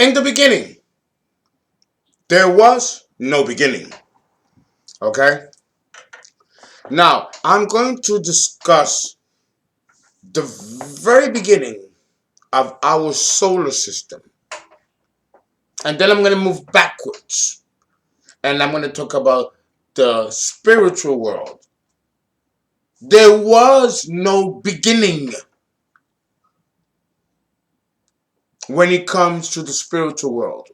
In the beginning, there was no beginning. Okay? Now, I'm going to discuss the very beginning of our solar system. And then I'm going to move backwards. And I'm going to talk about the spiritual world. There was no beginning when it comes to the spiritual world.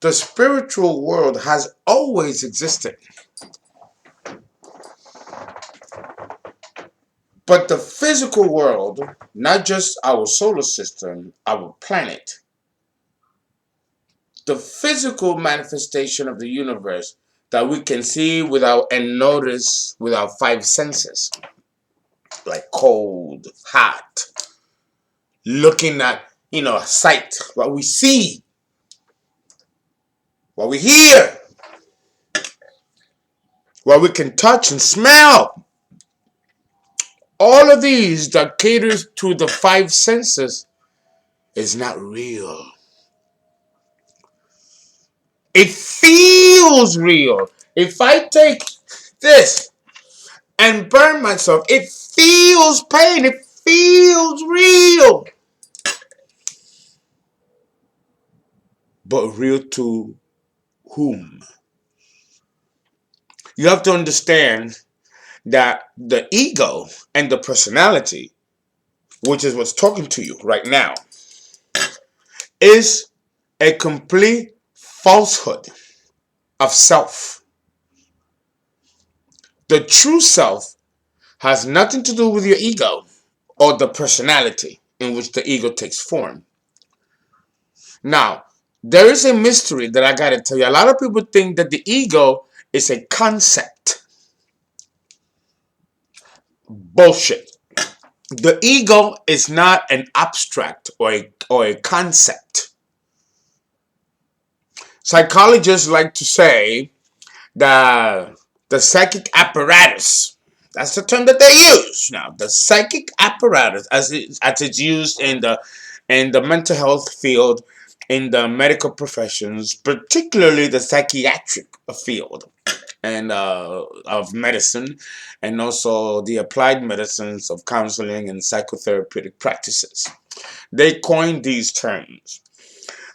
The spiritual world has always existed. But the physical world, not just our solar system, our planet, the physical manifestation of the universe that we can see without and notice with our five senses, like cold, hot, looking at, sight, what we see, what we hear, what we can touch and smell. All of these that caters to the five senses is not real. It feels real. If I take this and burn myself, it feels pain. It feels real. But real to whom? You have to understand that the ego and the personality, which is what's talking to you right now, is a complete falsehood of self. The true self has nothing to do with your ego or the personality in which the ego takes form. Now, there is a mystery that I gotta tell you. A lot of people think that the ego is a concept. Bullshit. The ego is not an abstract or a concept. Psychologists like to say that the psychic apparatus, that's the term that they use now, the psychic apparatus as it's used in the mental health field, in the medical professions, particularly the psychiatric field and of medicine, and also the applied medicines of counseling and psychotherapeutic practices. They coined these terms.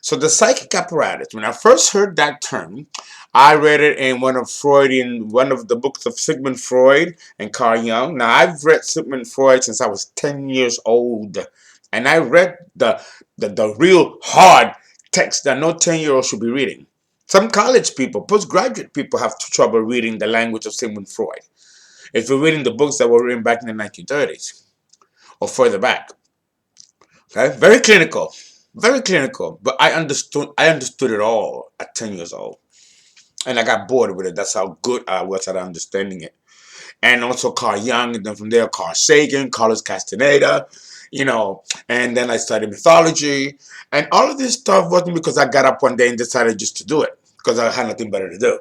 So the psychic apparatus, when I first heard that term, I read it in one of the books of Sigmund Freud and Carl Jung. Now I've read Sigmund Freud since I was 10 years old. And I read the real hard text that no 10-year-old should be reading. Some college people, postgraduate people have trouble reading the language of Sigmund Freud. If you're reading the books that were written back in the 1930s or further back. Okay? Very clinical. Very clinical. But I understood it all at 10 years old. And I got bored with it. That's how good I was at understanding it. And also Carl Jung, and then from there Carl Sagan, Carlos Castaneda, and then I studied mythology. And all of this stuff wasn't because I got up one day and decided just to do it, because I had nothing better to do.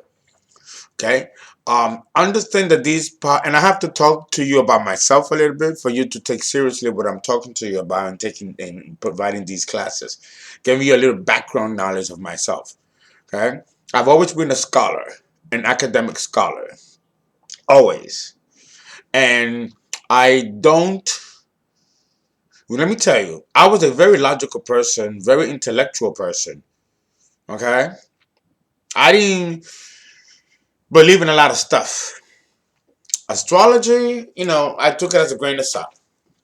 Okay? Understand that and I have to talk to you about myself a little bit for you to take seriously what I'm talking to you about and taking and providing these classes. Give you a little background knowledge of myself. Okay? I've always been a scholar, an academic scholar. Always. And let me tell you, I was a very logical person, very intellectual person. Okay? I didn't believe in a lot of stuff. Astrology, I took it as a grain of salt.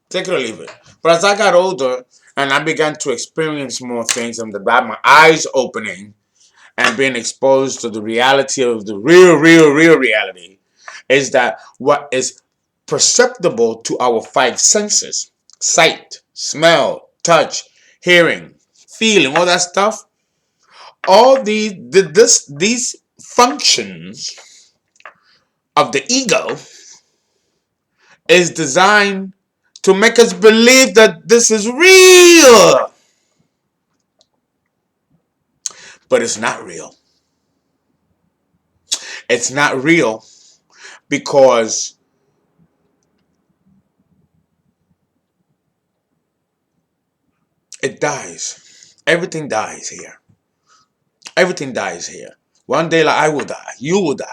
Take it or leave it. But as I got older and I began to experience more things and my eyes opening and being exposed to the reality of the real reality, is that what is perceptible to our five senses, sight, smell, touch, hearing, feeling, all that stuff, all these functions of the ego is designed to make us believe that this is real. But it's not real. It's not real because it dies. Everything dies here. Everything dies here. One day, like, I will die. You will die.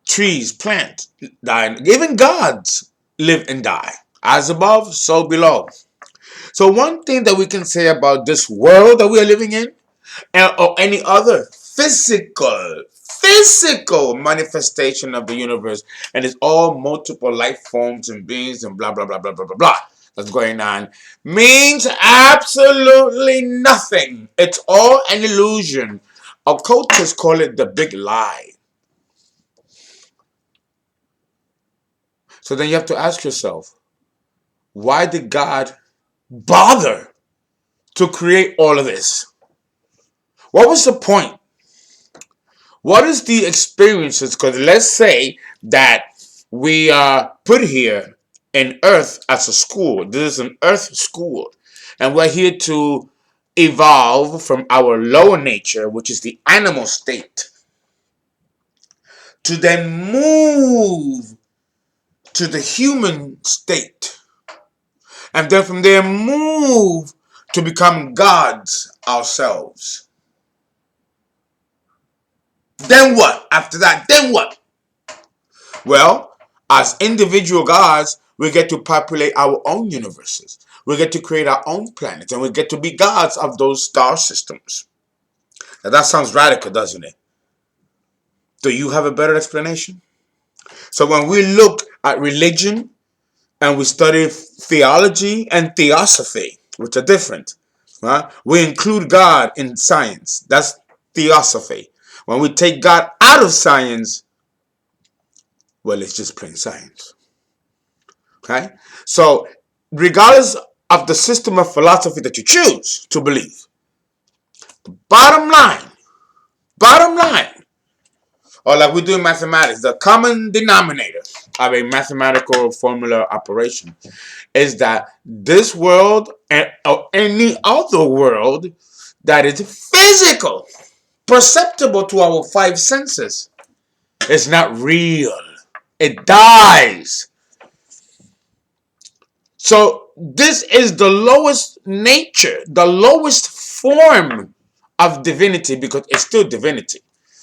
Trees, plants die. Even gods live and die. As above, so below. So one thing that we can say about this world that we are living in, or any other physical manifestation of the universe, and it's all multiple life forms and beings and blah blah blah blah blah blah blah that's going on, means absolutely nothing. It's all an illusion. Occultists call it the big lie. So then you have to ask yourself, why did God bother to create all of this? What was the point? What is the experiences? Because let's say that we are put here in Earth as a school. This is an Earth school. And we're here to evolve from our lower nature, which is the animal state, to then move to the human state. And then from there move to become gods ourselves. Then what? After that, then what? Well, as individual gods, we get to populate our own universes. We get to create our own planets, and we get to be gods of those star systems. Now that sounds radical, doesn't it? Do you have a better explanation? So when we look at religion and we study theology and theosophy, which are different, right? We include God in science. That's theosophy. When we take God out of science, well, it's just plain science. Okay? So, regardless of the system of philosophy that you choose to believe, bottom line, or like we do in mathematics, the common denominator of a mathematical formula operation is that this world or any other world that is physical, perceptible to our five senses, is not real. It dies. So this is the lowest nature, the lowest form of divinity, because it's still divinity.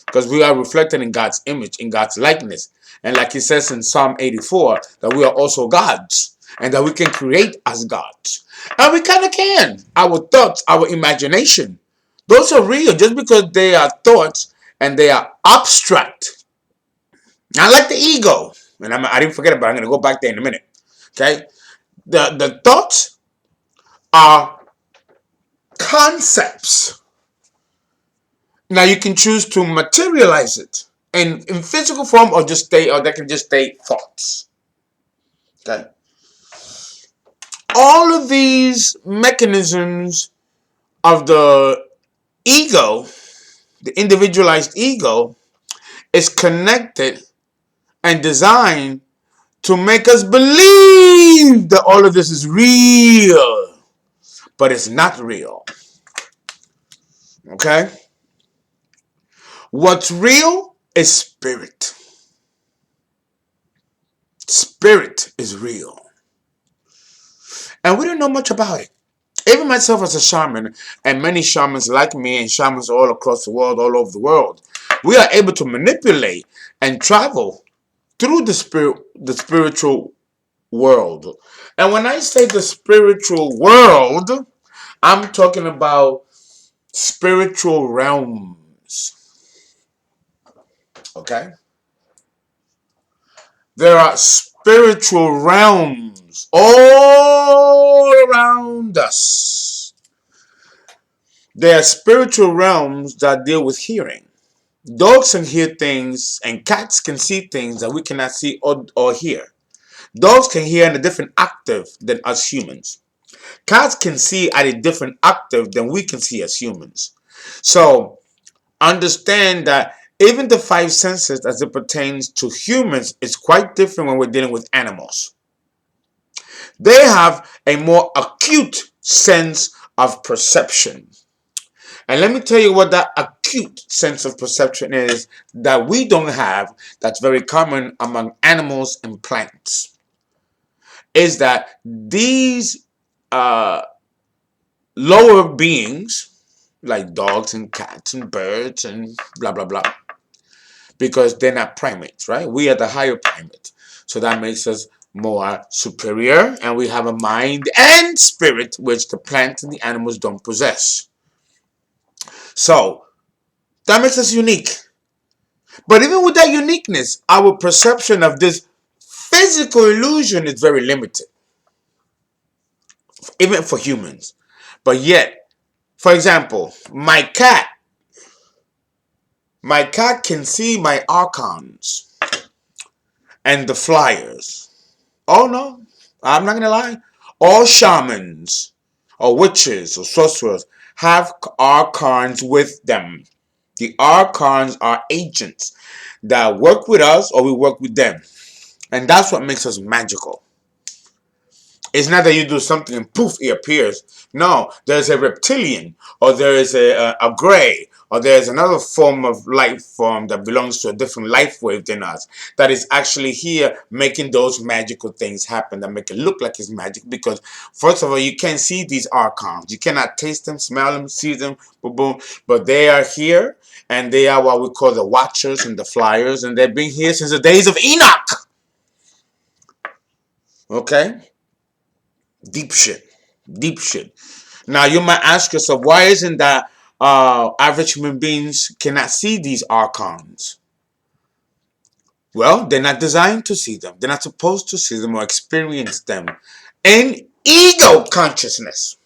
Because we are reflected in God's image, in God's likeness. And like he says in Psalm 84, that we are also gods. And that we can create as gods. And we kind of can. Our thoughts, our imagination, those are real. Just because they are thoughts and they are abstract. Not like the ego. And I didn't forget about it. I'm going to go back there in a minute. Okay? The thoughts are concepts. Now you can choose to materialize it in physical form, or they can just stay thoughts. Okay. All of these mechanisms of the ego, the individualized ego, is connected and designed to make us believe that all of this is real, but it's not real. Okay? What's real is spirit. Spirit is real. And we don't know much about it. Even myself as a shaman, and many shamans like me, and shamans all across the world, all over the world, we are able to manipulate and travel through the spiritual world. And when I say the spiritual world, I'm talking about spiritual realms. Okay? There are spiritual realms all around us. There are spiritual realms that deal with hearing. Dogs can hear things and cats can see things that we cannot see or hear. Dogs can hear in a different octave than us humans. Cats can see at a different octave than we can see as humans. So understand that even the five senses as it pertains to humans is quite different when we're dealing with animals. They have a more acute sense of perception. And let me tell you what that acute sense of perception is that we don't have, that's very common among animals and plants, is that these lower beings, like dogs and cats and birds and blah blah blah, because they're not primates, right? We are the higher primate, so that makes us more superior, and we have a mind and spirit which the plants and the animals don't possess. So that makes us unique. But even with that uniqueness, our perception of this physical illusion is very limited, even for humans. But yet, for example, my cat can see my archons and the flyers. Oh no, I'm not gonna lie. All shamans or witches or sorcerers have archons with them. The archons are agents that work with us or we work with them. And that's what makes us magical. It's not that you do something and poof, it appears. No, there's a reptilian, or there is a gray, or there's another form of life form that belongs to a different life wave than us that is actually here making those magical things happen that make it look like it's magic. Because, first of all, you can't see these archons. You cannot taste them, smell them, see them, boom, boom. But they are here, and they are what we call the watchers and the flyers, and they've been here since the days of Enoch. Okay? Deep shit. Deep shit. Now you might ask yourself, why isn't that average human beings cannot see these archons? Well, they're not designed to see them. They're not supposed to see them or experience them in ego consciousness.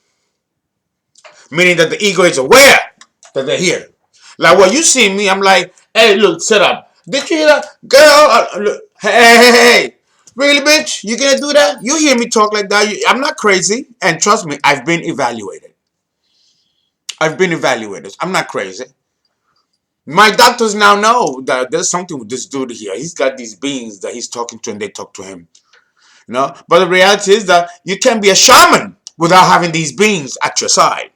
Meaning that the ego is aware that they're here. Like when you see me, I'm like, hey, look, sit up. Did you hear that? Girl, look, hey. Really, bitch? You gonna do that? You hear me talk like that? I'm not crazy. And trust me, I've been evaluated. I'm not crazy. My doctors now know that there's something with this dude here. He's got these beings that he's talking to and they talk to him. You know? But the reality is that you can't be a shaman without having these beings at your side.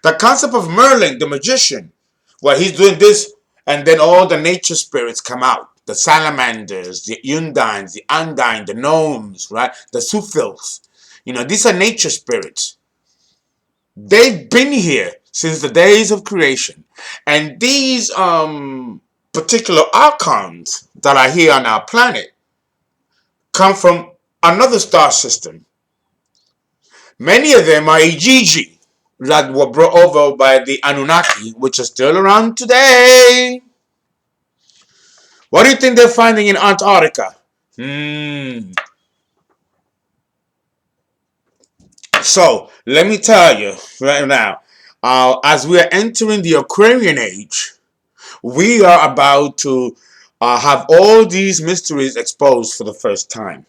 The concept of Merlin, the magician, where he's doing this, and then all the nature spirits come out. The salamanders, the undines, the undine, the gnomes, right? The sufils. You know, these are nature spirits. They've been here since the days of creation. And these particular archons that are here on our planet come from another star system. Many of them are Igigi that were brought over by the Anunnaki, which are still around today. What do you think they're finding in Antarctica? So, let me tell you right now, as we are entering the Aquarian age, we are about to have all these mysteries exposed for the first time.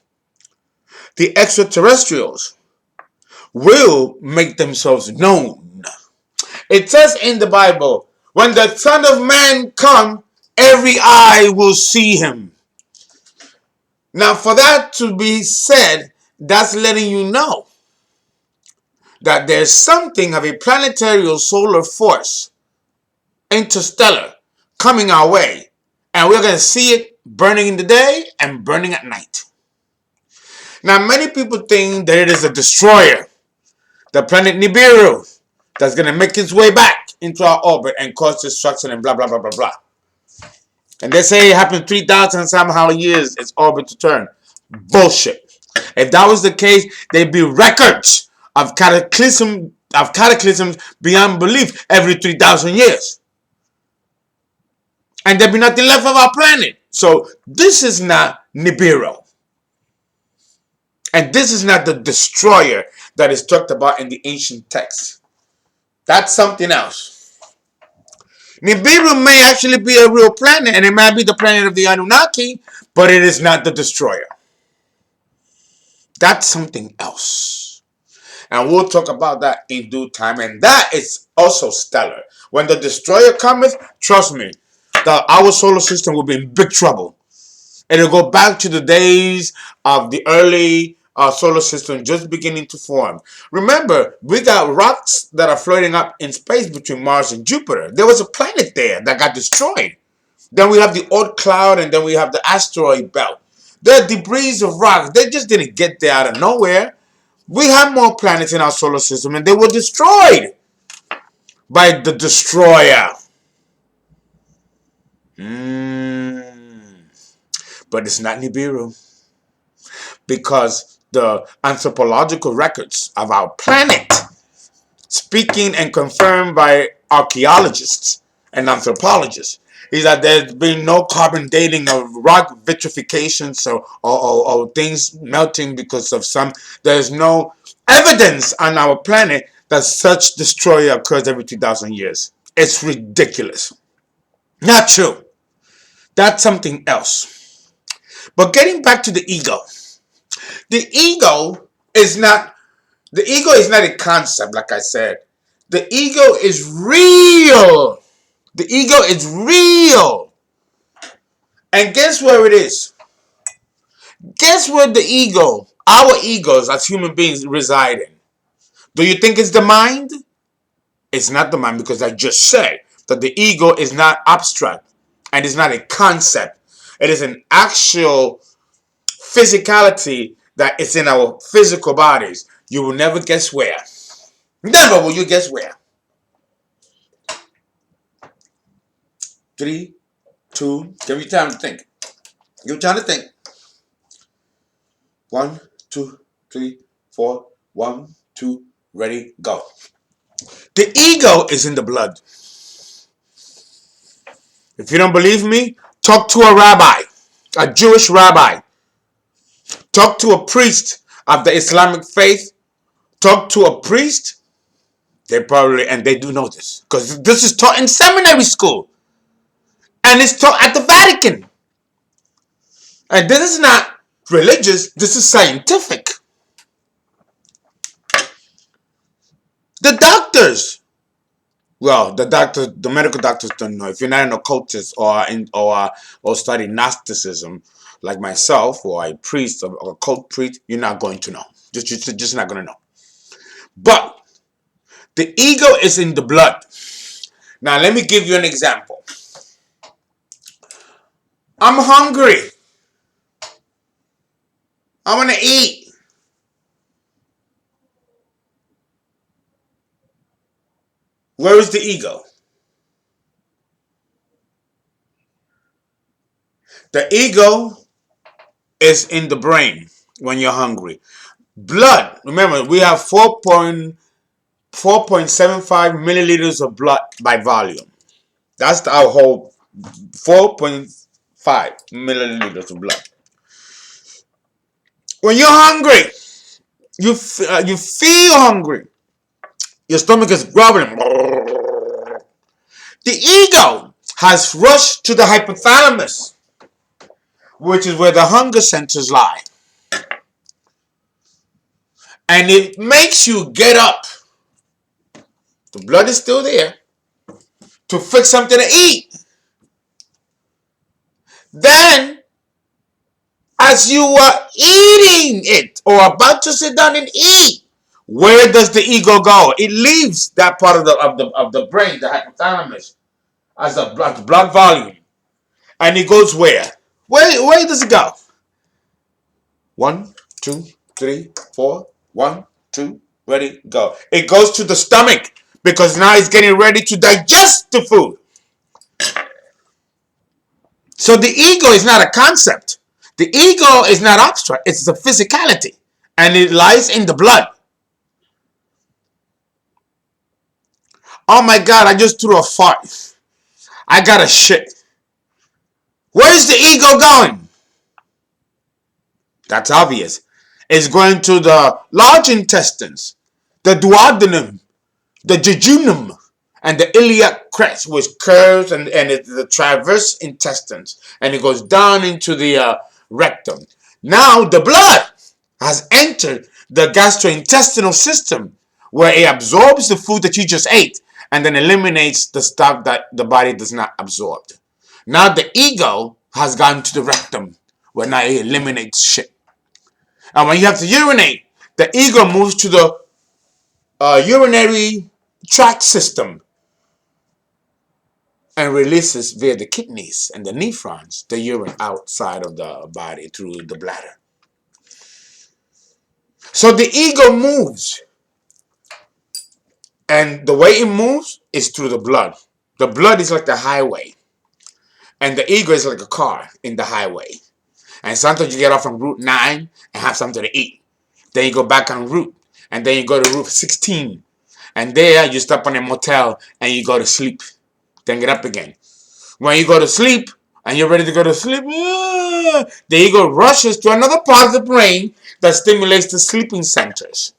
The extraterrestrials will make themselves known. It says in the Bible, when the Son of Man come, every eye will see him. Now, for that to be said, that's letting you know that there's something of a planetary or solar force, interstellar, coming our way. And we're going to see it burning in the day and burning at night. Now, many people think that it is a destroyer, the planet Nibiru, that's going to make its way back into our orbit and cause destruction and blah, blah, blah, blah, blah. And they say it happened 3,000 somehow years its orbit to turn. Bullshit. If that was the case, there'd be records of cataclysms beyond belief every 3,000 years. And there'd be nothing left of our planet. So this is not Nibiru. And this is not the destroyer that is talked about in the ancient texts. That's something else. Nibiru may actually be a real planet, and it might be the planet of the Anunnaki, but it is not the destroyer. That's something else. And we'll talk about that in due time. And that is also stellar. When the destroyer cometh, trust me, our solar system will be in big trouble. It'll go back to the days of the early solar system just beginning to form. Remember, we got rocks that are floating up in space between Mars and Jupiter. There was a planet there that got destroyed. Then we have the Oort cloud, and then we have the asteroid belt. They're debris of rocks. They just didn't get there out of nowhere. We have more planets in our solar system, and they were destroyed by the destroyer. Mm. But it's not Nibiru, because the anthropological records of our planet, speaking and confirmed by archaeologists and anthropologists, is that there's been no carbon dating of rock vitrification, or things melting because of some. There's no evidence on our planet that such destroyer occurs every 2,000 years. It's ridiculous. Not true. That's something else. But getting back to the ego, the ego is not the ego is not a concept, like I said. The ego is real. The ego is real. And guess where it is? Guess where the ego, our egos as human beings, reside in? Do you think it's the mind? It's not the mind, because I just said that the ego is not abstract and it's not a concept. It is an actual physicality that is in our physical bodies. You will never guess where. Never will you guess where. 3, 2, give you time to think. Give you time to think. 1, 2, 3, 4. 1, 2, ready, go. The ego is in the blood. If you don't believe me, talk to a rabbi, a Jewish rabbi. Talk to a priest of the Islamic faith. Talk to a priest. They probably, and they do know this, because this is taught in seminary school. And it's taught at the Vatican. And this is not religious, this is scientific. The doctors, well, the medical doctors don't know. If you're not an occultist or study Gnosticism, like myself, or a priest or a cult priest, you're not going to know. Just not going to know. But the ego is in the blood. Now, let me give you an example. I'm hungry. I want to eat. Where is the ego? The ego is in the brain when you're hungry. Blood, remember, we have 4.75 milliliters of blood by volume. That's our whole 4.5 milliliters of blood. When you're hungry, you feel hungry. Your stomach is grumbling. The ego has rushed to the hypothalamus, which is where the hunger centers lie. And it makes you get up. The blood is still there to fix something to eat. Then, as you are eating it or about to sit down and eat, where does the ego go? It leaves that part of the brain, the hypothalamus, as the blood volume, and it goes where? Where does it go? 1, 2, 3, 4. 1, 2, ready, go. It goes to the stomach, because now it's getting ready to digest the food. So the ego is not a concept. The ego is not abstract. It's a physicality. And it lies in the blood. Oh my God, I just threw a fart. I got a shit. Where is the ego going? That's obvious. It's going to the large intestines, the duodenum, the jejunum, and the iliac crest, which curves and it's the transverse intestines, and it goes down into the rectum. Now the blood has entered the gastrointestinal system, where it absorbs the food that you just ate and then eliminates the stuff that the body does not absorb. Now the ego has gone to the rectum, where now it eliminates shit. And when you have to urinate, the ego moves to the urinary tract system and releases via the kidneys and the nephrons the urine outside of the body through the bladder. So the ego moves And the way it moves is through the blood. The blood is like the highway, and the ego is like a car in the highway. And sometimes you get off on Route 9 and have something to eat. Then you go back on route, and then you go to Route 16. And there you stop on a motel and you go to sleep. Then get up again. When you go to sleep and you're ready to go to sleep, the ego rushes to another part of the brain that stimulates the sleeping centers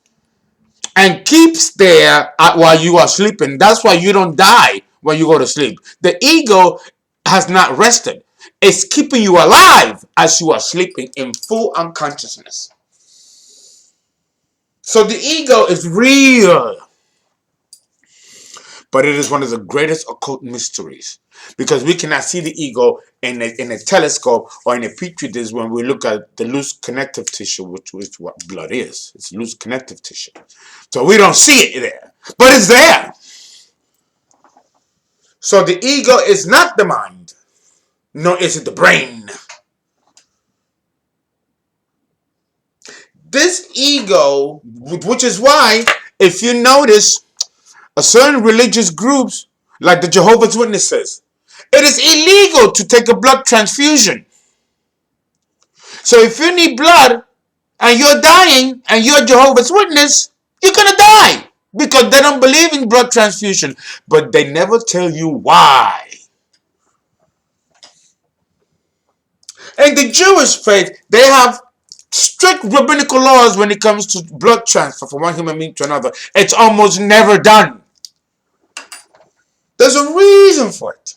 and keeps there while you are sleeping. That's why you don't die when you go to sleep. The ego has not rested. It's keeping you alive as you are sleeping in full unconsciousness. So the ego is real, but it is one of the greatest occult mysteries because we cannot see the ego in a telescope or in a petri dish when we look at the loose connective tissue, which is what blood is. It's loose connective tissue. So we don't see it there, but it's there. So the ego is not the mind, nor is it the brain. This ego, which is why, if you notice, a certain religious groups, like the Jehovah's Witnesses, it is illegal to take a blood transfusion. So if you need blood and you're dying and you're a Jehovah's Witness, you're going to die because they don't believe in blood transfusion. But they never tell you why. In the Jewish faith, they have strict rabbinical laws when it comes to blood transfer from one human being to another. It's almost never done. There's a reason for it.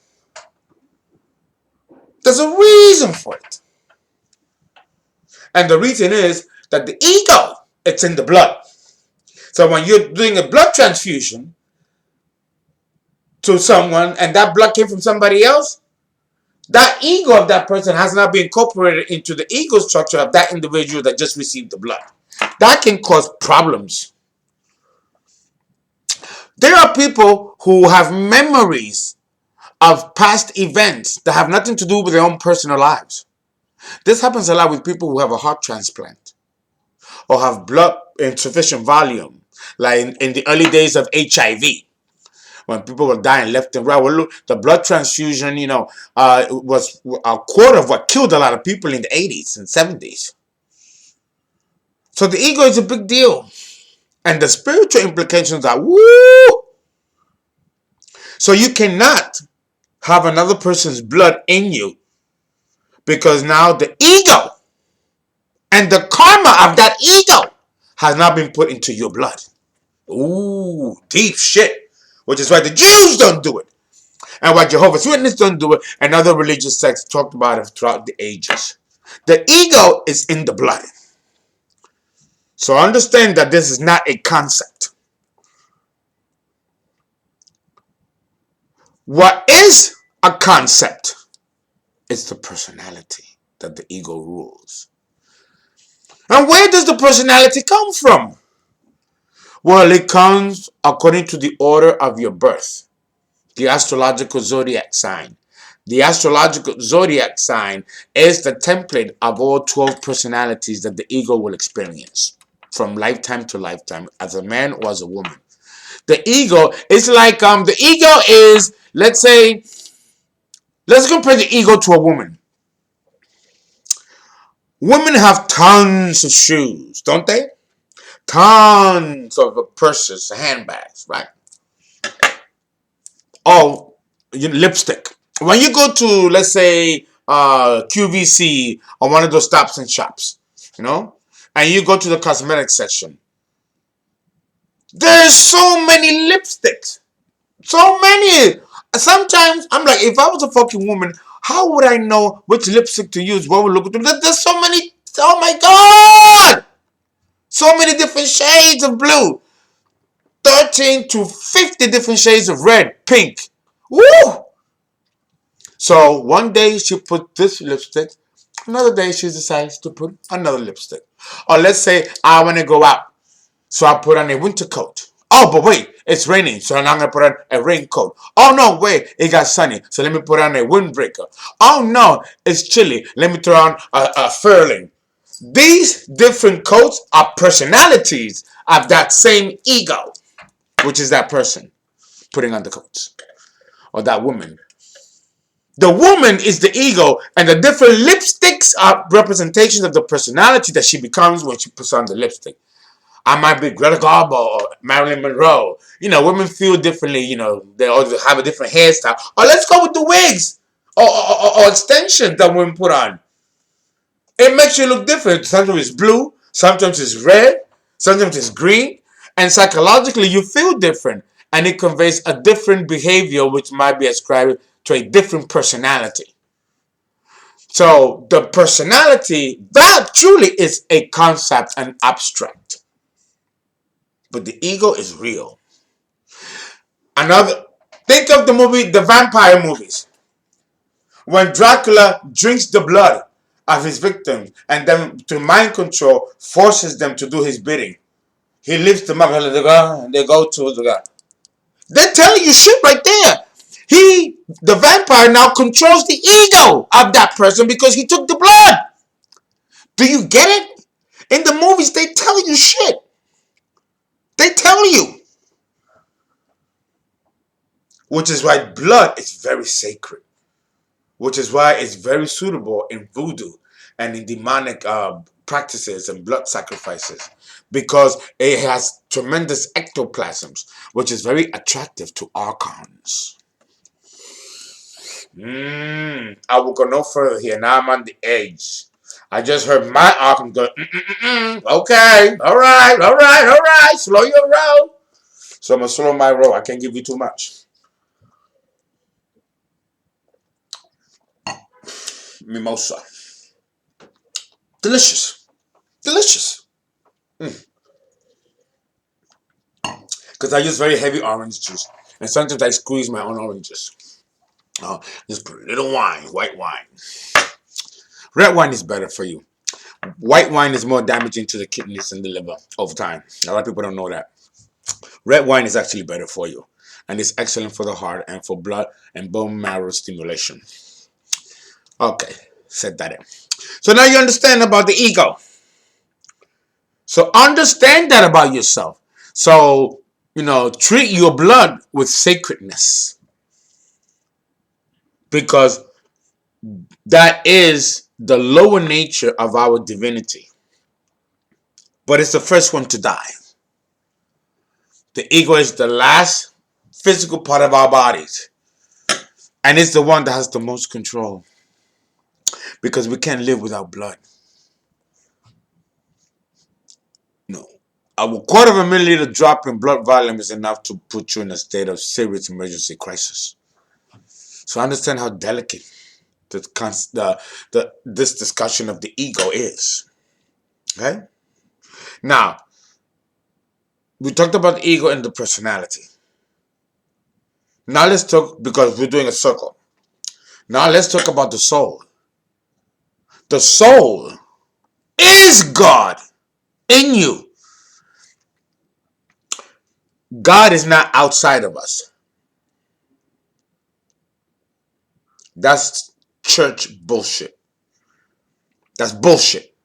There's a reason for it. And the reason is that the ego, it's in the blood. So when you're doing a blood transfusion to someone and that blood came from somebody else, that ego of that person has not been incorporated into the ego structure of that individual that just received the blood. That can cause problems. There are people who have memories of past events that have nothing to do with their own personal lives. This happens a lot with people who have a heart transplant or have blood insufficient volume, like in the early days of HIV, when people were dying left and right. Well, look, the blood transfusion, was a quarter of what killed a lot of people in the 80s and 70s. So the ego is a big deal. And the spiritual implications are woo! So you cannot have another person's blood in you because now the ego and the karma of that ego has not been put into your blood. Ooh, deep shit. Which is why the Jews don't do it. And why Jehovah's Witnesses don't do it. And other religious sects talked about it throughout the ages. The ego is in the blood. So understand that this is not a concept. What is a concept? It's the personality that the ego rules. And where does the personality come from? Well, it comes according to the order of your birth, the astrological zodiac sign. The astrological zodiac sign is the template of all 12 personalities that the ego will experience from lifetime to lifetime, as a man or as a woman. The ego is like, the ego is, let's compare the ego to a woman. Women have tons of shoes, don't they? Tons of purses, handbags, right? Oh, lipstick. When you go to, let's say, QVC or one of those stops and shops, and you go to the cosmetic section, there's so many lipsticks. So many. Sometimes I'm like, if I was a fucking woman, how would I know which lipstick to use? What would look good? There's so many. Oh my God! So many different shades of blue. 13 to 50 different shades of red, pink. Woo! So one day she put this lipstick. Another day she decides to put another lipstick. Or let's say I want to go out. So I put on a winter coat. Oh, but wait, it's raining. So now I'm going to put on a raincoat. Oh, no, wait, it got sunny. So let me put on a windbreaker. Oh, no, it's chilly. Let me throw on a furling. These different coats are personalities of that same ego. which is that person putting on the coats, or that woman. The woman is the ego, and the different lipsticks are representations of the personality that she becomes when she puts on the lipstick. I might be Greta Garbo or Marilyn Monroe. Women feel differently. They all have a different hairstyle. Or let's go with the wigs or extensions that women put on. It makes you look different. Sometimes it's blue, sometimes it's red, sometimes it's green. And psychologically, you feel different. And it conveys a different behavior, which might be ascribed to a different personality. So the personality, that truly is a concept and abstract. But the ego is real. Think of the vampire movies. When Dracula drinks the blood of his victims and then to mind control forces them to do his bidding. He lifts them up and they go to the guy. They're telling you shit right there. The vampire now controls the ego of that person because he took the blood. Do you get it? In the movies, they tell you shit. They tell you. Which is why blood is very sacred. Which is why it's very suitable in voodoo and in demonic practices and blood sacrifices, because it has tremendous ectoplasms, which is very attractive to archons. I will go no further here. Now I'm on the edge. I just heard my archon go, okay, all right, slow your roll. So I'm going to slow my roll. I can't give you too much. Mimosa. Delicious. Because I use very heavy orange juice. And sometimes I squeeze my own oranges. Just put a little wine, white wine. Red wine is better for you. White wine is more damaging to the kidneys and the liver over time. A lot of people don't know that. Red wine is actually better for you. And it's excellent for the heart and for blood and bone marrow stimulation. Okay, said that in. So now you understand about the ego. So understand that about yourself. So, treat your blood with sacredness. Because that is the lower nature of our divinity. But it's the first one to die. The ego is the last physical part of our bodies. And it's the one that has the most control. Because we can't live without blood. No. A quarter of a milliliter drop in blood volume is enough to put you in a state of serious emergency crisis. So understand how delicate this discussion of the ego is. Okay? Now, we talked about the ego and the personality. Now let's talk, because we're doing a circle. Now let's talk about the soul. The soul is God in you. God is not outside of us. That's church bullshit. That's bullshit.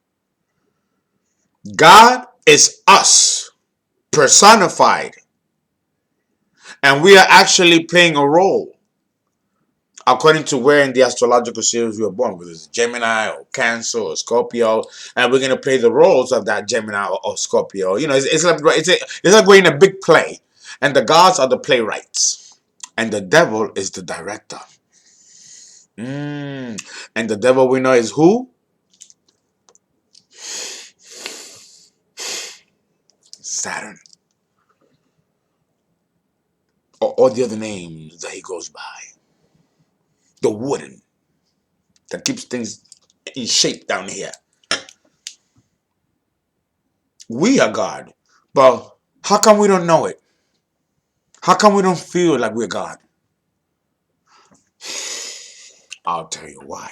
God is us, personified. And we are actually playing a role according to where in the astrological series we were born, whether it's Gemini or Cancer or Scorpio, and we're going to play the roles of that Gemini or Scorpio. It's like we're in a big play, and the gods are the playwrights, and the devil is the director. And the devil we know is who? Saturn. Or the other names that he goes by. The wooden. That keeps things in shape down here. We are God. But how come we don't know it? How come we don't feel like we're God? I'll tell you why.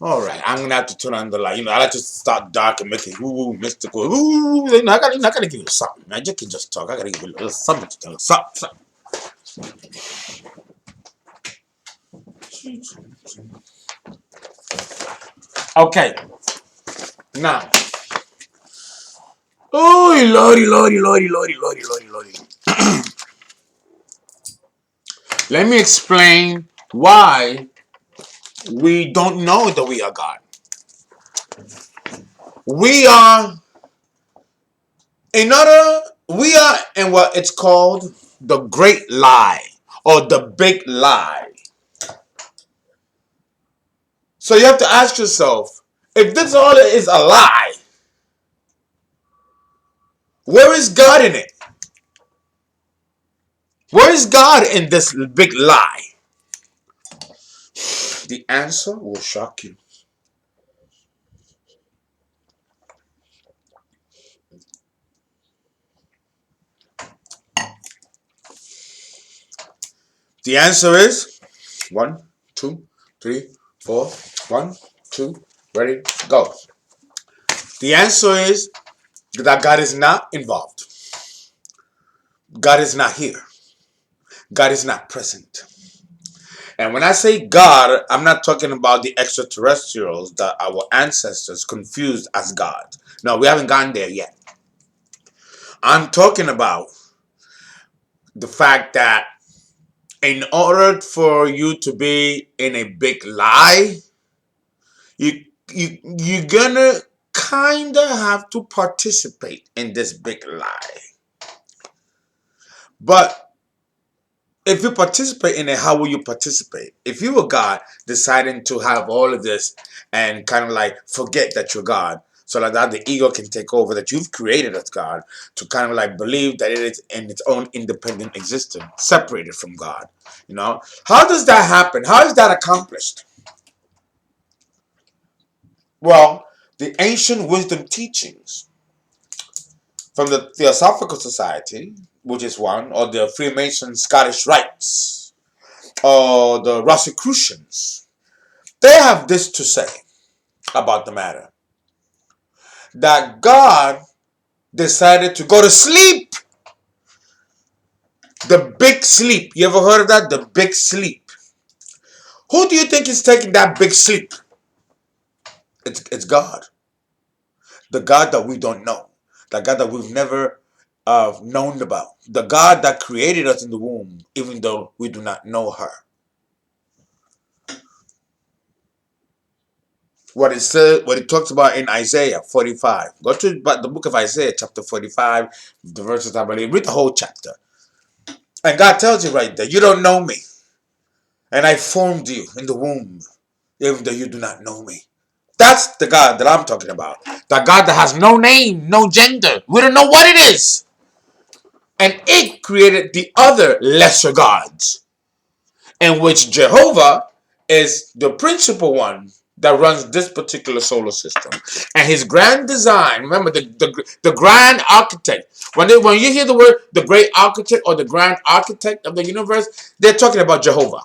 All right, I'm gonna have to turn on the light. I like to start dark and make it mystical. I gotta give you something. Man. You can just talk. I gotta give you a little something to tell you. Something. Okay. Now, Oh, lordy, lordy, lordy, lordy, lordy, lordy, lordy. Let me explain why we don't know that we are God. We are we are in what it's called the great lie or the big lie. So you have to ask yourself, if this all is a lie, where is God in it? Where is God in this big lie? The answer will shock you. The answer is one, two, three, four. One, two, ready, go. The answer is that God is not involved. God is not here. God is not present. And when I say God, I'm not talking about the extraterrestrials that our ancestors confused as God. No, we haven't gone there yet. I'm talking about the fact that in order for you to be in a big lie, you you're gonna kinda have to participate in this big lie. But if you participate in it, how will you participate? If you were God deciding to have all of this and kind of like forget that you're God, so that the ego can take over, that you've created as God, to kind of like believe that it is in its own independent existence, separated from God. You know, how does that happen? How is that accomplished? Well, the ancient wisdom teachings from the Theosophical Society, which is one, or the Freemason Scottish Rites, or the Rosicrucians, they have this to say about the matter: that God decided to go to sleep. The big sleep. You ever heard of that? The big sleep. Who do you think is taking that big sleep? It's God. The God that we don't know. The God that we've never known about. The God that created us in the womb, even though we do not know her. What it says, what it talks about in Isaiah 45. Go to the book of Isaiah, chapter 45, the verses I believe. Read the whole chapter. And God tells you right there, you don't know me. And I formed you in the womb, even though you do not know me. That's the God that I'm talking about. The God that has no name, no gender. We don't know what it is. And it created the other lesser gods, in which Jehovah is the principal one that runs this particular solar system. And his grand design, remember the grand architect. When you hear the word the great architect or the grand architect of the universe, they're talking about Jehovah.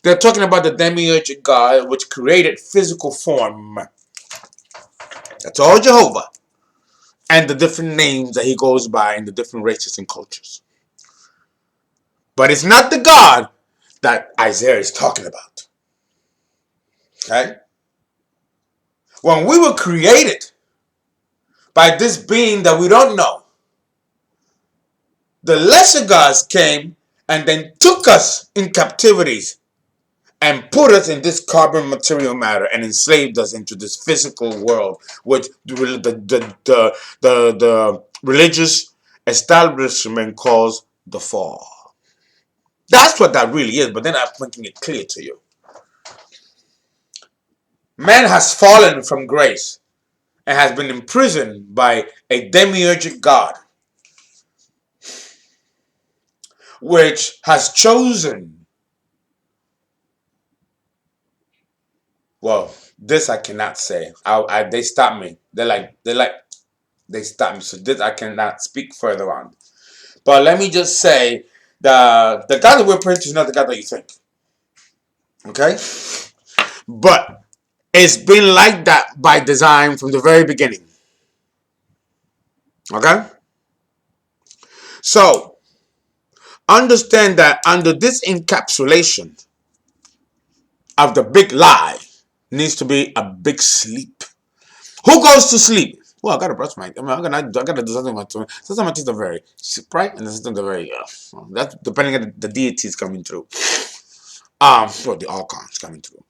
They're talking about the demiurgic God which created physical form. That's all Jehovah. And the different names that he goes by in the different races and cultures. But it's not the God that Isaiah is talking about. Okay? When we were created by this being that we don't know, the lesser gods came and then took us in captivities and put us in this carbon material matter and enslaved us into this physical world, which the religious establishment calls the fall. That's what that really is, but then I'm making it clear to you. Man has fallen from grace and has been imprisoned by a demiurgic God, which has chosen, well, this I cannot say. They stopped me. They stopped me. So this I cannot speak further on. But let me just say, the God that we're praying to is not the God that you think. Okay? But it's been like that by design from the very beginning. Okay? So, understand that under this encapsulation of the big lie needs to be a big sleep. Who goes to sleep? Well, I gotta brush my. I gotta do something with my teeth. Sometimes my teeth are very bright, and sometimes they're very. That's depending on the deities coming through. Or the archons coming through.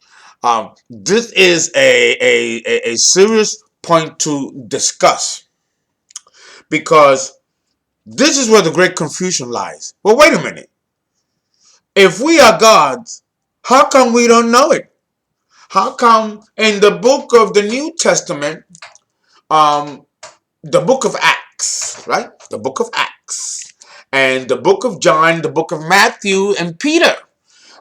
This is a serious point to discuss because this is where the great confusion lies. Well, wait a minute. If we are gods, how come we don't know it? How come in the book of the New Testament, um, the book of Acts, right? The book of Acts, and the book of John, the book of Matthew, and Peter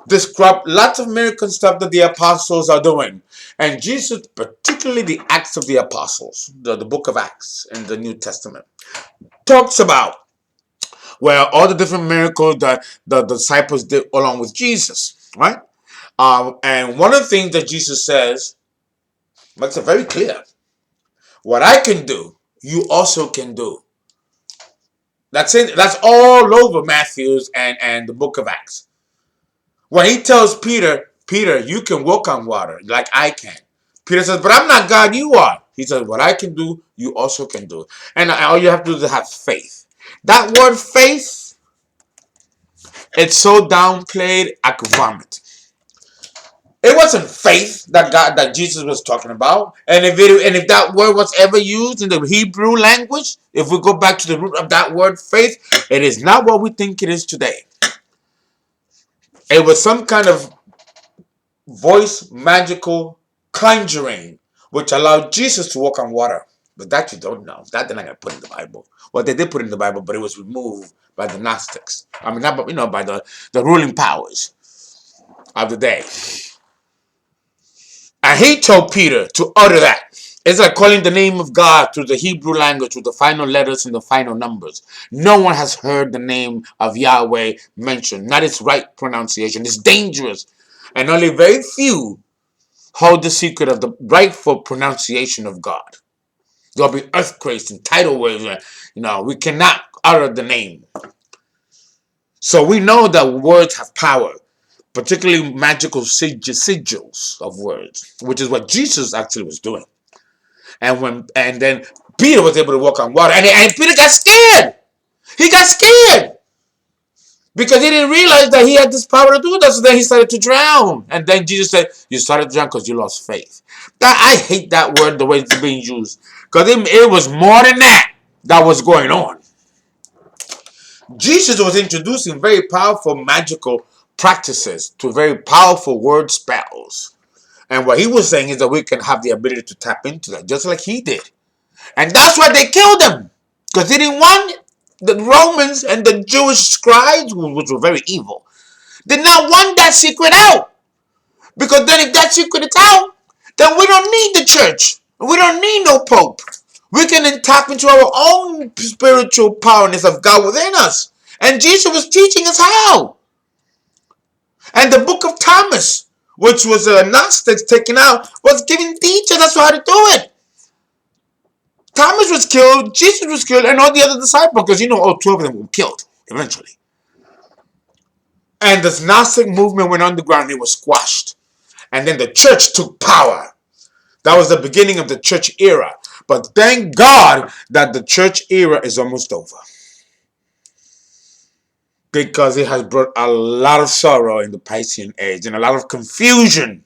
describe lots of miracle stuff that the apostles are doing. And Jesus, particularly the Acts of the Apostles, the book of Acts in the New Testament, talks about where all the different miracles that the disciples did along with Jesus, right? And one of the things that Jesus says makes it very clear. What I can do, you also can do. That's it. That's all over Matthew's and the book of Acts. When he tells Peter, Peter, you can walk on water like I can. Peter says, but I'm not God, you are. He says, what I can do, you also can do. And all you have to do is have faith. That word faith, it's so downplayed, I could vomit. It wasn't faith that Jesus was talking about. And if that word was ever used in the Hebrew language, if we go back to the root of that word faith, it is not what we think it is today. It was some kind of voice magical conjuring which allowed Jesus to walk on water. But that you don't know. That they're not going to put in the Bible. Well, they did put it in the Bible, but it was removed by the Gnostics. I mean, not by the ruling powers of the day. And he told Peter to utter that. It's like calling the name of God through the Hebrew language with the final letters and the final numbers. No one has heard the name of Yahweh mentioned, not its right pronunciation. It's dangerous. And only very few hold the secret of the rightful pronunciation of God. There'll be earthquakes and tidal waves. We cannot utter the name. So we know that words have power, particularly magical sigils of words, which is what Jesus actually was doing. And then Peter was able to walk on water, and Peter got scared. He got scared because he didn't realize that he had this power to do that. So then he started to drown, and then Jesus said, "You started to drown because you lost faith." That I hate that word the way it's being used because it was more than that was going on. Jesus was introducing very powerful magical practices to very powerful word spells. And what he was saying is that we can have the ability to tap into that, just like he did. And that's why they killed him. Because they didn't want the Romans and the Jewish scribes, which were very evil, did not want that secret out. Because then if that secret is out, then we don't need the church. We don't need no pope. We can then tap into our own spiritual powerness of God within us. And Jesus was teaching us how. And the book of Thomas, which was Gnostics taken out, was giving teachers us how to do it. Thomas was killed, Jesus was killed, and all the other disciples, because all 12 of them were killed eventually. And this Gnostic movement went underground, it was squashed. And then the church took power. That was the beginning of the church era. But thank God that the church era is almost over. Because it has brought a lot of sorrow in the Piscean age and a lot of confusion.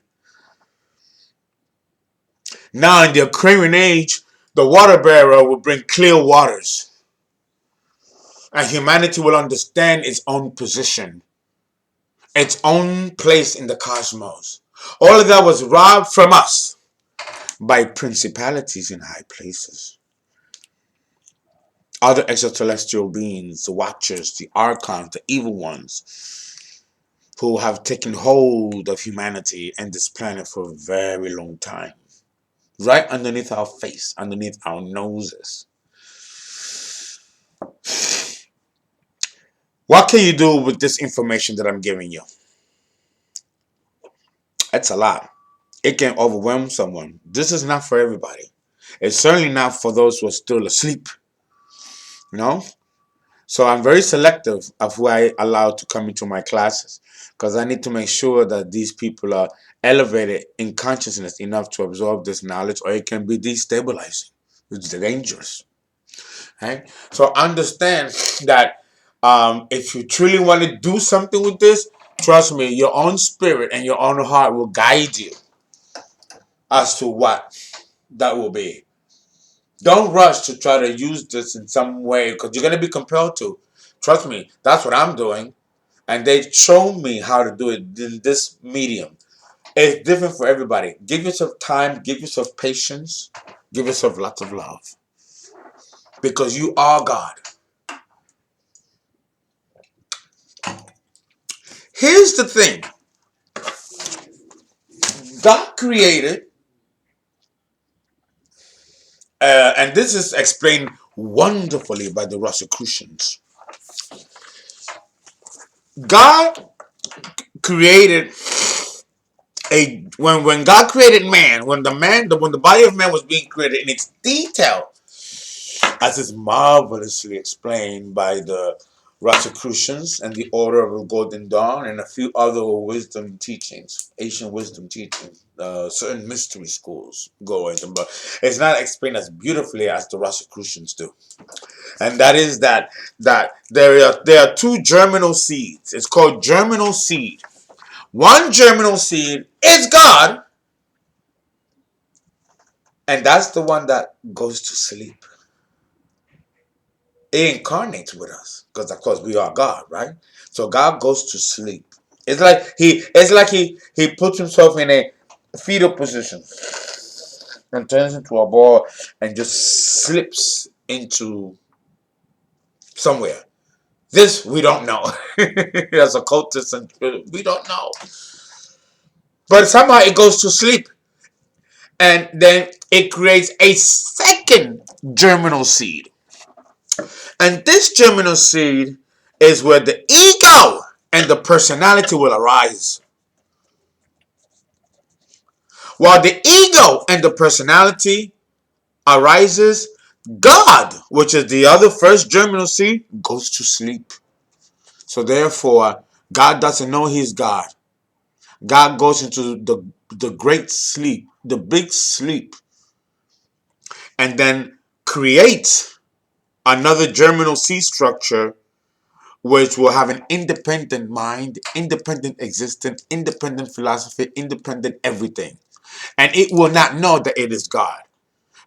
Now in the Aquarian age, the water bearer will bring clear waters. And humanity will understand its own position, its own place in the cosmos. All of that was robbed from us by principalities in high places. Other extraterrestrial beings, the watchers, the archons, the evil ones, who have taken hold of humanity and this planet for a very long time. Right underneath our face, underneath our noses. What can you do with this information that I'm giving you? That's a lot. It can overwhelm someone. This is not for everybody. It's certainly not for those who are still asleep. So I'm very selective of who I allow to come into my classes because I need to make sure that these people are elevated in consciousness enough to absorb this knowledge, or it can be destabilizing. It's dangerous. Right? So understand that if you truly want to do something with this, trust me, your own spirit and your own heart will guide you as to what that will be. Don't rush to try to use this in some way because you're going to be compelled to. Trust me, that's what I'm doing. And they show me how to do it in this medium. It's different for everybody. Give yourself time, give yourself patience, give yourself lots of love. Because you are God. Here's the thing. God created, and this is explained wonderfully by the Rosicrucians. God created when God created man, when the body of man was being created in its detail, as is marvelously explained by the Rosicrucians and the Order of the Golden Dawn and a few other wisdom teachings, ancient wisdom teachings, certain mystery schools go into, but it's not explained as beautifully as the Rosicrucians do. And that is that there are two germinal seeds. It's called germinal seed. One germinal seed is God, and that's the one that goes to sleep. It incarnates with us because of course we are God, right? So God goes to sleep. It's like he puts himself in a fetal position and turns into a ball and just slips into somewhere. This we don't know. As occultists, and we don't know. But somehow it goes to sleep, and then it creates a second germinal seed. And this germinal seed is where the ego and the personality will arise. While the ego and the personality arises, God, which is the other first germinal seed, goes to sleep. So therefore, God doesn't know he's God. God goes into the great sleep, the big sleep, and then creates another germinal seed structure which will have an independent mind, independent existence, independent philosophy, independent everything. And it will not know that it is God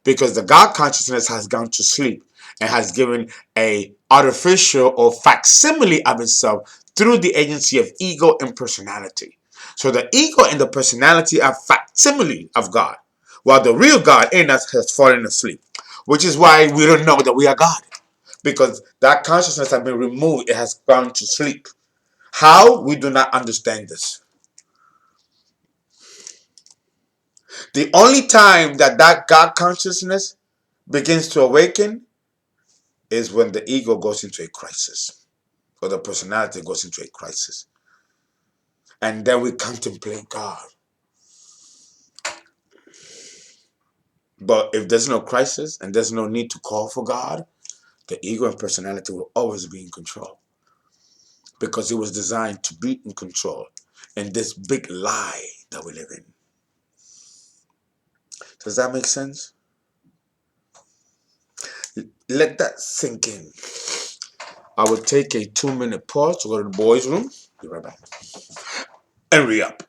because the God consciousness has gone to sleep and has given a artificial or facsimile of itself through the agency of ego and personality. So the ego and the personality are facsimile of God, while the real God in us has fallen asleep, which is why we don't know that we are God because that consciousness has been removed. It has gone to sleep. How? We do not understand this. The only time that God consciousness begins to awaken is when the ego goes into a crisis or the personality goes into a crisis. And then we contemplate God. But if there's no crisis and there's no need to call for God, the ego and personality will always be in control because it was designed to be in control in this big lie that we live in. Does that make sense? Let that sink in. I will take a 2-minute pause to go to the boys' room. Be right back. And re-up.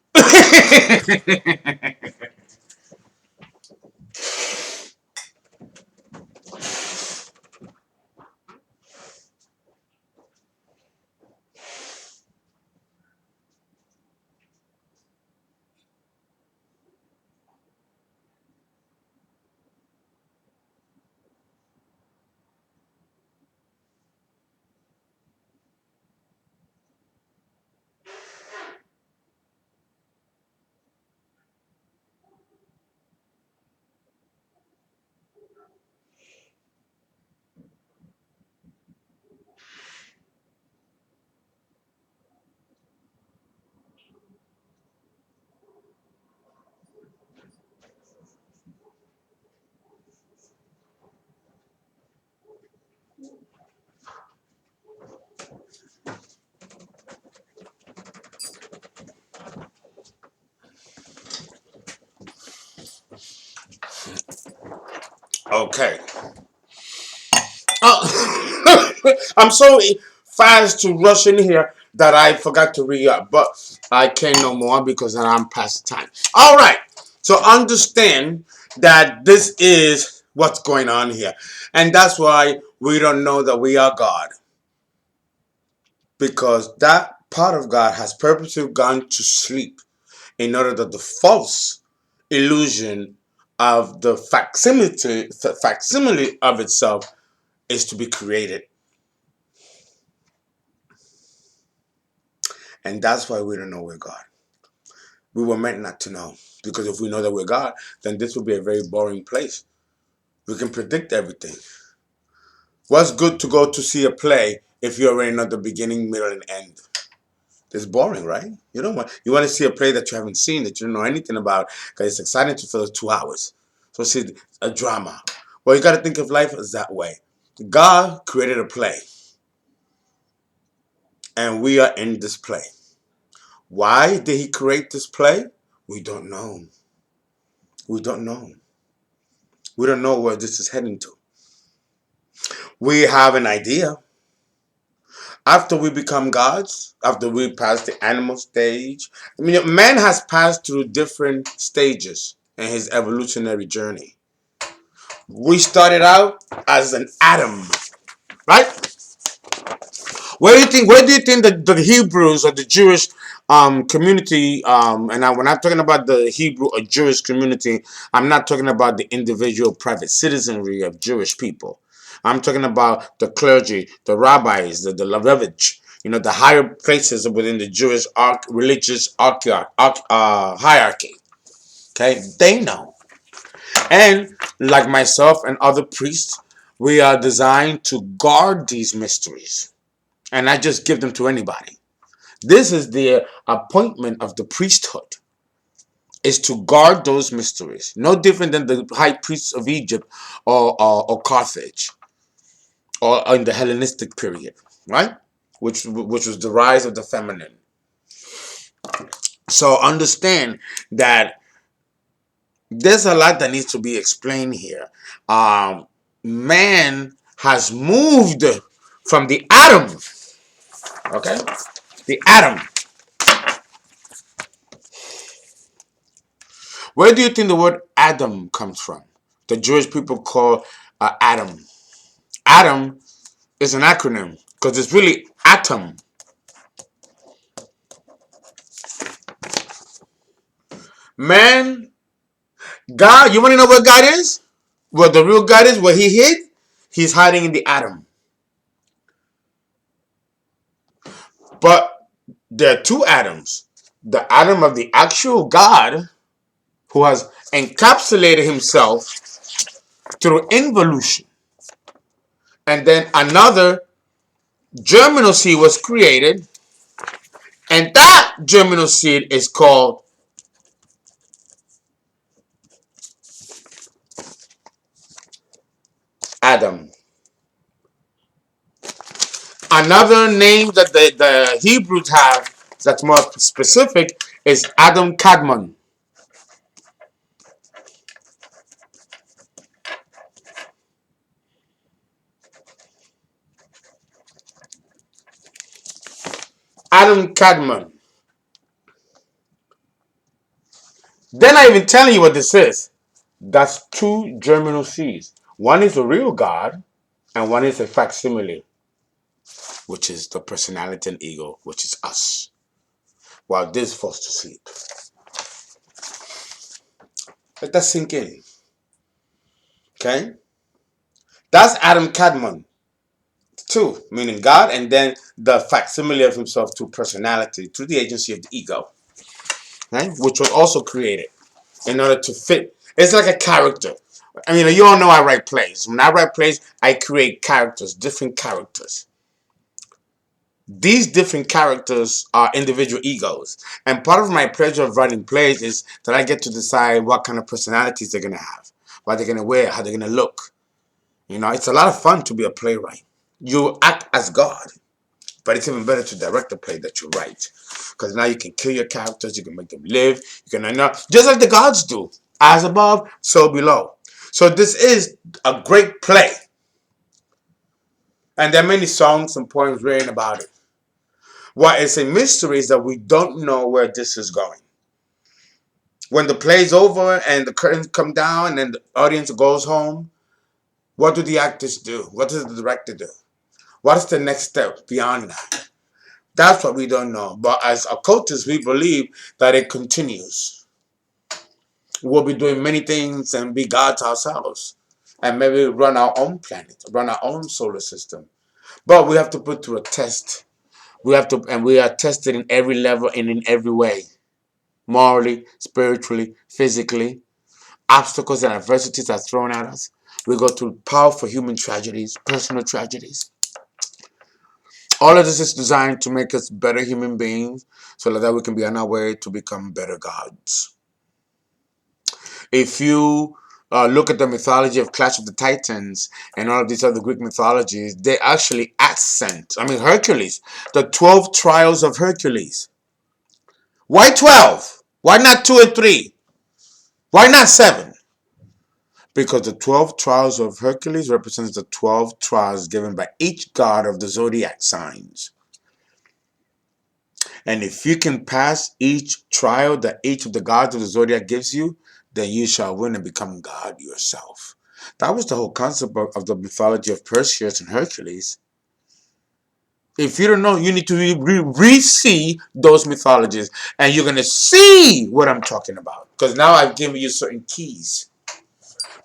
Okay. I'm so fast to rush in here that I forgot to re up, but I can't no more because I'm past time. All right. So understand that this is what's going on here, and that's why we don't know that we are God, because that part of God has purposely gone to sleep in order that the false illusion of the facsimile of itself is to be created. And that's why we don't know we're God. We were meant not to know. Because if we know that we're God, then this would be a very boring place. We can predict everything. What's good to go to see a play if you already know the beginning, middle, and end? It's boring, right? You want to see a play that you haven't seen, that you don't know anything about, because it's exciting for those 2 hours. So see a drama. Well, you got to think of life as that way. God created a play, and we are in this play. Why did he create this play? We don't know. We don't know. We don't know where this is heading to. We have an idea. After we become gods, after we pass the animal stage, I mean, man has passed through different stages in his evolutionary journey. We started out as an atom, right? Where do you think that the Hebrews or the Jewish community, when I'm talking about the Hebrew or Jewish community, I'm not talking about the individual private citizenry of Jewish people. I'm talking about the clergy, the rabbis, the Levovich, the higher places within the Jewish religious hierarchy. Okay, they know. And like myself and other priests, we are designed to guard these mysteries and not just give them to anybody. This is the appointment of the priesthood, is to guard those mysteries. No different than the high priests of Egypt or Carthage or in the Hellenistic period, right? Which was the rise of the feminine. So understand that there's a lot that needs to be explained here. Man has moved from the atom, okay? The atom. Where do you think the word Adam comes from? The Jewish people call Adam. Adam is an acronym because it's really atom. Man, God, you want to know where God is? Where the real God is, where he hid? He's hiding in the atom. But there are two atoms. The atom of the actual God, who has encapsulated himself through involution. And then another germinal seed was created, and that germinal seed is called Adam. Another name that the Hebrews have that's more specific is Adam Kadmon. Adam Kadmon. Then I even telling you what this is. That's two germinal seeds. One is the real God, and one is a facsimile, which is the personality and ego, which is us. While this falls to sleep. Let that sink in. Okay? That's Adam Kadmon. Two, meaning God, and then the facsimile of himself to personality, through the agency of the ego, right? Which was also created in order to fit. It's like a character. I mean, you all know I write plays. When I write plays, I create characters, different characters. These different characters are individual egos. And part of my pleasure of writing plays is that I get to decide what kind of personalities they're going to have, what they're going to wear, how they're going to look. It's a lot of fun to be a playwright. You act as God. But it's even better to direct a play that you write. Because now you can kill your characters, you can make them live, you can just like the gods do. As above, so below. So this is a great play. And there are many songs and poems written about it. What is a mystery is that we don't know where this is going. When the play's over and the curtains come down and the audience goes home, what do the actors do? What does the director do? What is the next step beyond that? That's what we don't know. But as occultists, we believe that it continues. We'll be doing many things and be gods ourselves. And maybe run our own planet, run our own solar system. But we have to put through a test. And we are tested in every level and in every way. Morally, spiritually, physically. Obstacles and adversities are thrown at us. We go through powerful human tragedies, personal tragedies. All of this is designed to make us better human beings so that we can be on our way to become better gods. If you look at the mythology of Clash of the Titans and all of these other Greek mythologies, they actually accent, Hercules, the 12 trials of Hercules. Why 12? Why not 2 and 3? Why not 7? Because the 12 trials of Hercules represents the 12 trials given by each god of the zodiac signs. And if you can pass each trial that each of the gods of the zodiac gives you, then you shall win and become God yourself. That was the whole concept of the mythology of Perseus and Hercules. If you don't know, you need to re-see those mythologies, and you're going to see what I'm talking about. Because now I've given you certain keys.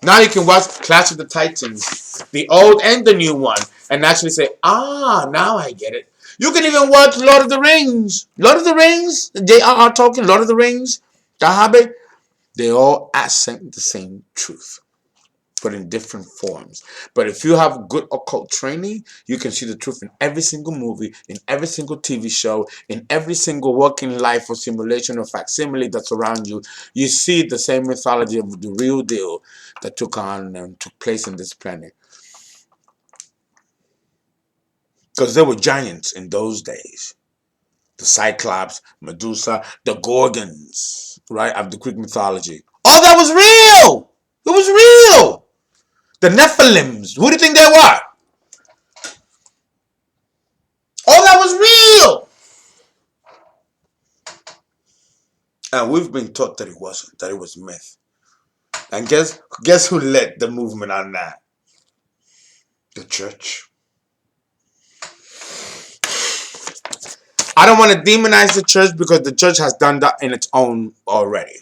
Now you can watch Clash of the Titans, the old and the new one, and actually say, now I get it. You can even watch Lord of the Rings. Lord of the Rings, J.R.R. Tolkien, Lord of the Rings, The Hobbit, they all accent the same truth, but in different forms. But if you have good occult training, you can see the truth in every single movie, in every single TV show, in every single working life or simulation or facsimile that's around you. You see the same mythology of the real deal that took on and took place in this planet. Because there were giants in those days. The Cyclops, Medusa, the Gorgons, right, of the Greek mythology. All that was real! It was real! The Nephilims, who do you think they were? All that was real! And we've been taught that it wasn't, that it was myth. And guess who led the movement on that? The church. I don't want to demonize the church because the church has done that in its own already.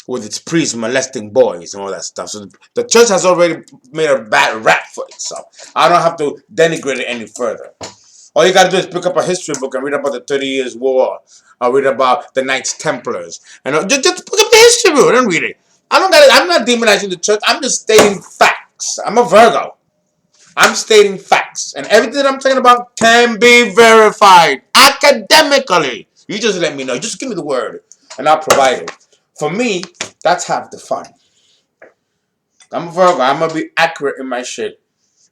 With its priests molesting boys and all that stuff. So the church has already made a bad rap for itself. I don't have to denigrate it any further. All you gotta do is pick up a history book and read about the 30 Years' War. Or read about the Knights Templars. And just pick up the history book and read it. I'm not demonizing the church. I'm just stating facts. I'm a Virgo. I'm stating facts. And everything that I'm talking about can be verified academically. You just let me know. Just give me the word. And I'll provide it. For me, that's half the fun. I'm a Virgo. I'm going to be accurate in my shit.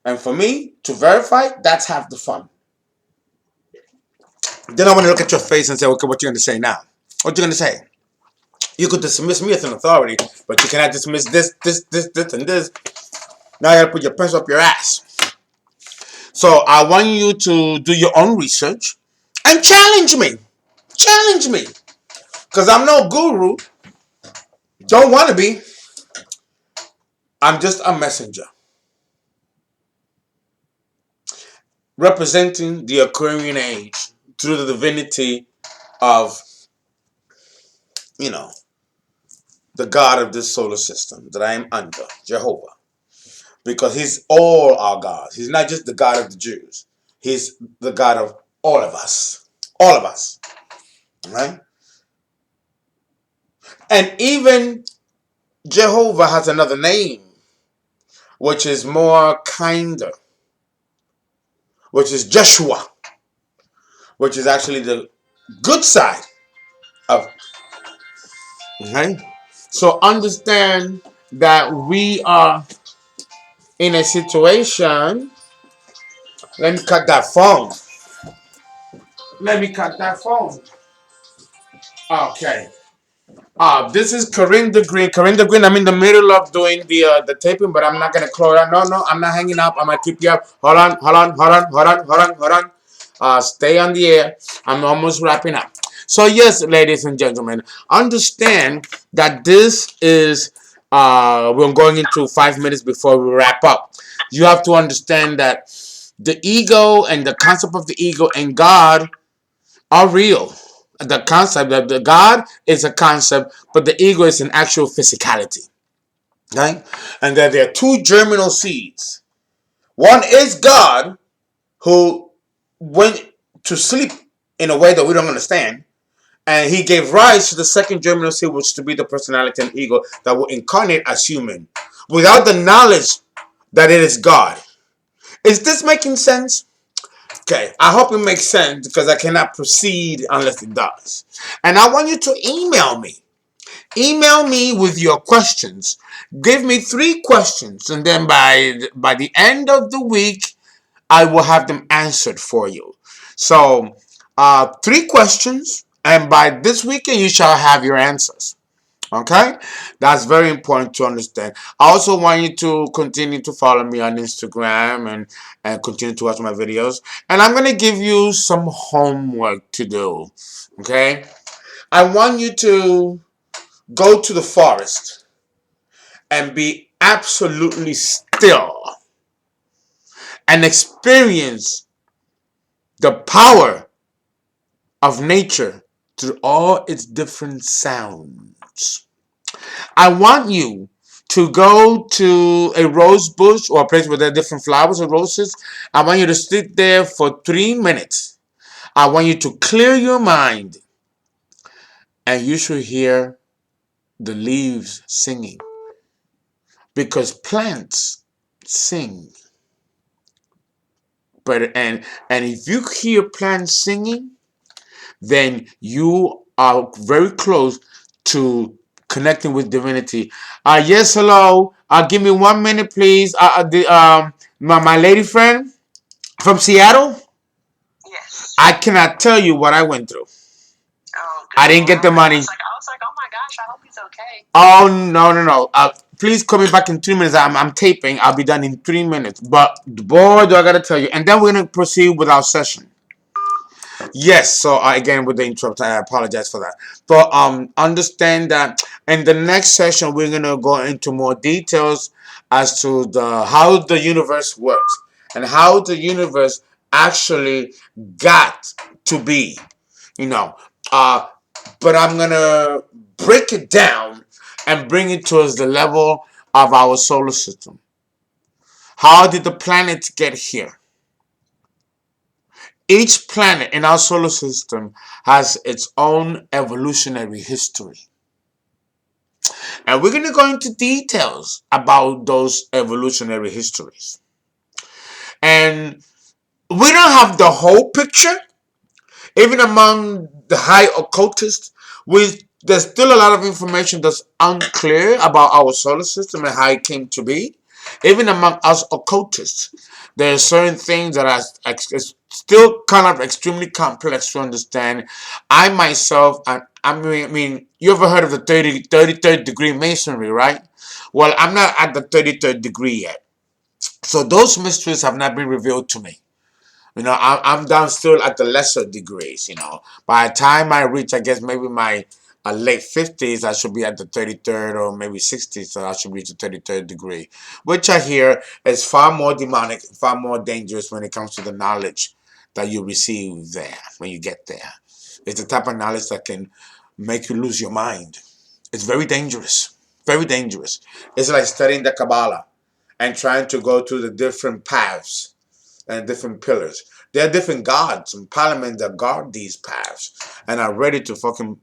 And for me, to verify, that's half the fun. Then I want to look at your face and say, okay, what you going to say now? What you going to say? You could dismiss me as an authority, but you cannot dismiss this, and this. Now you got to put your pencil up your ass. So I want you to do your own research and challenge me. Challenge me. Because I'm no guru. Don't want to be. I'm just a messenger. Representing the Aquarian age through the divinity of, the God of this solar system that I am under, Jehovah. Because he's all our gods. He's not just the God of the Jews. He's the God of all of us. All of us. Right? And even Jehovah has another name, which is more kinder, which is Joshua, which is actually the good side of. Okay? So understand that we are in a situation. Let me cut that phone. Let me cut that phone. Okay. This is Corinne the Green. Corinne the Green. I'm in the middle of doing the taping, but I'm not gonna close out. No, no, I'm not hanging up. I'm gonna keep you up. Hold on, hold on, hold on, hold on, hold on, hold on. Stay on the air. I'm almost wrapping up. So yes, ladies and gentlemen, understand that this is we're going into 5 minutes before we wrap up. You have to understand that the ego and the concept of the ego and God are real. The concept of the God is a concept, but the ego is an actual physicality. Okay? And that there are two germinal seeds. One is God, who went to sleep in a way that we don't understand, and he gave rise to the second germinal seed, which to be the personality and ego that will incarnate as human, without the knowledge that it is God. Is this making sense? Okay, I hope it makes sense because I cannot proceed unless it does. And I want you to email me. Email me with your questions. Give me 3 questions, and then by the end of the week, I will have them answered for you. So, 3 questions, and by this weekend, you shall have your answers. Okay, that's very important to understand. I also want you to continue to follow me on Instagram and continue to watch my videos. And I'm gonna give you some homework to do. Okay, I want you to go to the forest and be absolutely still and experience the power of nature through all its different sounds. I want you to go to a rose bush or a place where there are different flowers or roses. I want you to sit there for 3 minutes. I want you to clear your mind, and you should hear the leaves singing, because plants sing. But if you hear plants singing, then you are very close to connecting with divinity. Yes, hello. Give me 1 minute, please. My lady friend from Seattle. Yes. I cannot tell you what I went through. Oh, I didn't get the money. I was like, oh my gosh, I hope he's okay. Oh no, no, no. Please call me back in 3 minutes. I'm taping. I'll be done in 3 minutes. But boy, do I gotta tell you. And then we're gonna proceed with our session. Yes, so again with the interrupt, I apologize for that. But understand that in the next session we're gonna go into more details as to the how the universe works and how the universe actually got to be. You know, uh, but I'm gonna break it down and bring it towards the level of our solar system. How did the planets get here? Each planet in our solar system has its own evolutionary history. And we're going to go into details about those evolutionary histories. And we don't have the whole picture. Even among the high occultists, there's still a lot of information that's unclear about our solar system and how it came to be. Even among us occultists, there are certain things that are still kind of extremely complex to understand. I myself, I mean, you ever heard of the 33rd degree masonry, right? Well, I'm not at the 33rd degree yet. So those mysteries have not been revealed to me. I'm down still at the lesser degrees. By the time I reach, I guess maybe my late 50s, I should be at the 33rd or maybe 60s, so I should reach the 33rd degree, which I hear is far more demonic, far more dangerous when it comes to the knowledge that you receive there when you get there. It's the type of knowledge that can make you lose your mind. It's very dangerous, very dangerous. It's like studying the Kabbalah and trying to go through the different paths and different pillars. There are different gods and parliament that guard these paths and are ready to fucking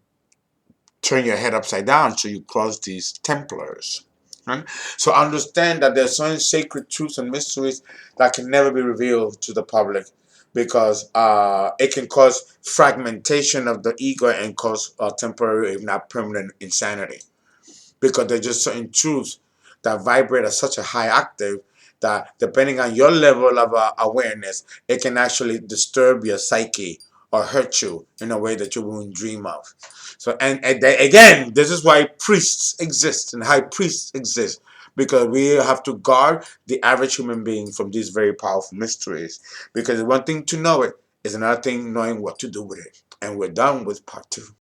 turn your head upside down so you cross these Templars. Right? So understand that there's certain sacred truths and mysteries that can never be revealed to the public because it can cause fragmentation of the ego and cause temporary, if not permanent, insanity. Because there's just certain truths that vibrate at such a high octave that depending on your level of awareness, it can actually disturb your psyche or hurt you in a way that you wouldn't dream of. So, again, this is why priests exist and high priests exist, because we have to guard the average human being from these very powerful mysteries. Because one thing to know it is another thing knowing what to do with it. And we're done with part two.